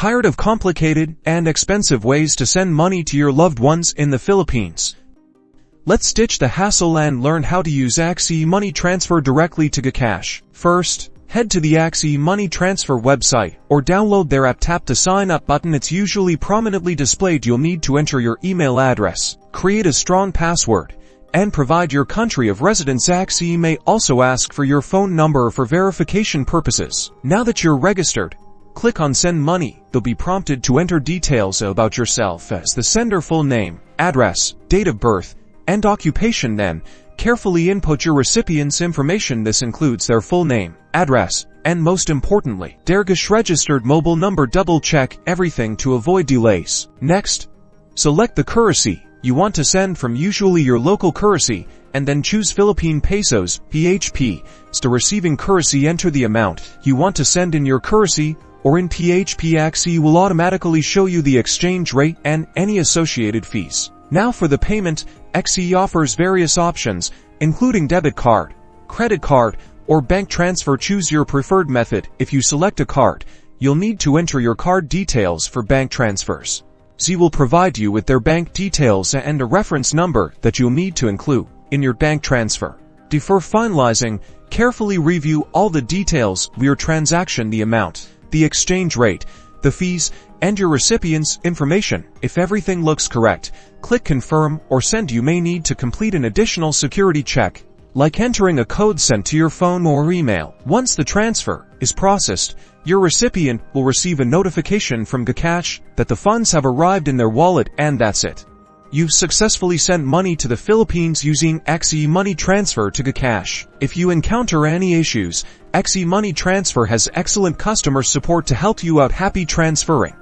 Tired of complicated and expensive ways to send money to your loved ones in the Philippines? Let's ditch the hassle and learn how to use Gcash money transfer directly to Gcash. First, head to the Gcash money transfer website or download their app. Tap the sign up button. It's usually prominently displayed. You'll need to enter your email address, create a strong password, and provide your country of residence. Gcash may also ask for your phone number for verification purposes. Now that you're registered, click on Send Money. You'll be prompted to enter details about yourself as the sender: full name, address, date of birth, and occupation. Then, carefully input your recipient's information. This includes their full name, address, and most importantly, their Gcash registered mobile number. Double check everything to avoid delays. Next, select the currency you want to send from, usually your local currency, and then choose Philippine pesos, PHP. To receiving currency, enter the amount you want to send in your currency or in PHP. Gcash will automatically show you the exchange rate and any associated fees. Now for the payment, Gcash offers various options, including debit card, credit card, or bank transfer. Choose your preferred method. If you select a card, you'll need to enter your card details. For bank transfers, Gcash will provide you with their bank details and a reference number that you'll need to include in your bank transfer. Before finalizing, carefully review all the details of your transaction: the amount, the exchange rate, the fees, and your recipient's information. If everything looks correct, click Confirm or Send. You may need to complete an additional security check, like entering a code sent to your phone or email. Once the transfer is processed, your recipient will receive a notification from Gcash that the funds have arrived in their wallet, and that's it. You've successfully sent money to the Philippines using Gcash money transfer to Gcash. If you encounter any issues, Gcash money transfer has excellent customer support to help you out. Happy transferring!